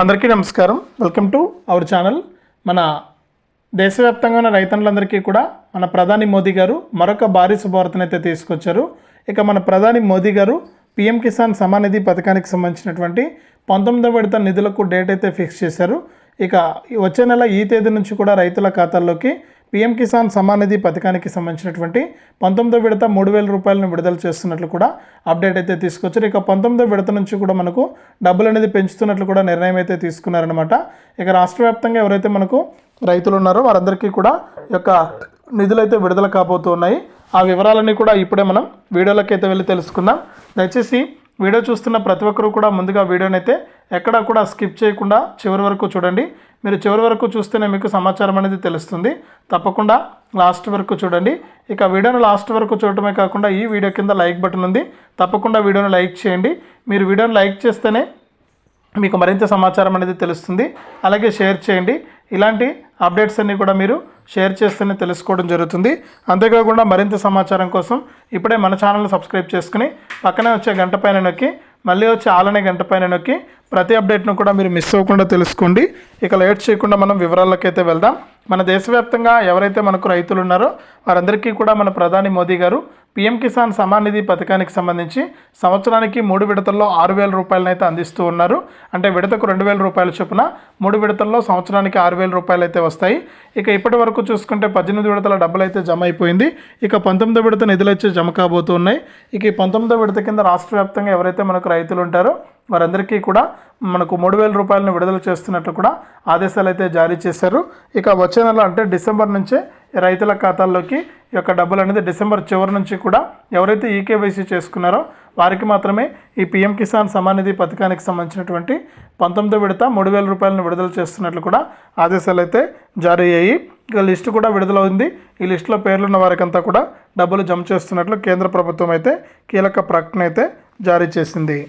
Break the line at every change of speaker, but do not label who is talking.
అందరికీ నమస్కారం. Welcome to our channel. మన దేశవ్యాప్తంగా ఉన్న రైతన్నులందరికీ కూడా మన ప్రధాని మోదీ గారు మరొక భారీ శుభవార్తను అయితే తీసుకొచ్చారు. ఇక మన ప్రధాని మోదీ గారు పీఎం కిసాన్ సమాన్ నిధి పథకానికి సంబంధించినటువంటి 19వ విడత నిధులకు డేట్ అయితే ఫిక్స్ చేశారు. ఇక వచ్చే నెల ఈ తేదీ నుంచి కూడా రైతుల ఖాతాల్లోకి పీఎం కిసాన్ సమాన్ నిధి పథకానికి సంబంధించినటువంటి 19వ విడత 3,000 రూపాయలను విడుదల చేస్తున్నట్లు కూడా అప్డేట్ అయితే తీసుకొచ్చారు. ఇక 19వ విడత నుంచి కూడా మనకు డబ్బులు అనేది పెంచుతున్నట్లు కూడా నిర్ణయం అయితే తీసుకున్నారనమాట. ఇక రాష్ట్ర వ్యాప్తంగా ఎవరైతే మనకు రైతులు ఉన్నారో వారందరికీ కూడా యొక్క నిధులు అయితే విడుదల కాబోతున్నాయి. ఆ వివరాలన్నీ కూడా ఇప్పుడే మనం వీడియోలోకి అయితే వెళ్ళి తెలుసుకుందాం. దయచేసి వీడియో చూస్తున్న ప్రతి ఒక్కరూ కూడా ముందుగా వీడియోని అయితే ఎక్కడా కూడా స్కిప్ చేయకుండా చివరి వరకు చూడండి. మీరు చివరి వరకు చూస్తేనే మీకు సమాచారం అనేది తెలుస్తుంది. తప్పకుండా లాస్ట్ వరకు చూడండి. ఇక వీడియోను లాస్ట్ వరకు చూడటమే కాకుండా ఈ వీడియో కింద లైక్ బటన్ ఉంది, తప్పకుండా వీడియోను లైక్ చేయండి. మీరు వీడియోను లైక్ చేస్తేనే మీకు మరింత సమాచారం అనేది తెలుస్తుంది. అలాగే షేర్ చేయండి. ఇలాంటి అప్డేట్స్ అన్నీ కూడా మీరు షేర్ చేస్తేనే తెలుసుకోవడం జరుగుతుంది. అంతేకాకుండా మరింత సమాచారం కోసం ఇప్పుడే మన ఛానల్ని సబ్స్క్రైబ్ చేసుకుని పక్కనే వచ్చే గంట పైన నొక్కి మళ్ళీ వచ్చే ఆలనే గంట పైన నొక్కి ప్రతి అప్డేట్ను కూడా మీరు మిస్ అవ్వకుండా తెలుసుకోండి. ఇక లేట్ చేయకుండా మనం వివరాల్లోకి అయితే వెళ్దాం. మన దేశవ్యాప్తంగా ఎవరైతే మనకు రైతులు ఉన్నారో వారందరికీ కూడా మన ప్రధాని మోదీ గారు పీఎం కిసాన్ సమాన్ నిధి పథకానికి సంబంధించి సంవత్సరానికి 3 విడతల్లో 6,000 రూపాయలను అయితే అందిస్తూ ఉన్నారు. అంటే విడతకు 2,000 రూపాయల చొప్పున 3 విడతల్లో సంవత్సరానికి 6,000 రూపాయలు అయితే వస్తాయి. ఇక ఇప్పటి వరకు చూసుకుంటే 18 విడతల డబ్బులు అయితే జమ అయిపోయింది. ఇక 19వ విడత నిధులు అయితే జమ కాబోతున్నాయి. ఇక ఈ 19వ విడత కింద రాష్ట్ర వ్యాప్తంగా ఎవరైతే మనకు రైతులు ఉంటారో వారందరికీ కూడా మనకు 3,000 రూపాయలను విడుదల చేస్తున్నట్టు కూడా ఆదేశాలు అయితే జారీ చేశారు. ఇక వచ్చే నెల అంటే డిసెంబర్ నుంచే రైతుల ఖాతాల్లోకి ఈ యొక్క డబ్బులు అనేది డిసెంబర్ చివరి నుంచి కూడా ఎవరైతే ఈకేవైసీ చేసుకున్నారో వారికి మాత్రమే ఈ పీఎం కిసాన్ సమాన్ నిధి పథకానికి సంబంధించినటువంటి 19వ విడత 3,000 రూపాయలను విడుదల చేస్తున్నట్లు కూడా ఆదేశాలు అయితే జారీ అయ్యాయి. ఇక లిస్టు కూడా విడుదల ఉంది. ఈ లిస్టులో పేర్లున్న వారికంతా కూడా డబ్బులు జమ చేస్తున్నట్లు కేంద్ర ప్రభుత్వం అయితే కీలక ప్రకటన అయితే జారీ చేసింది.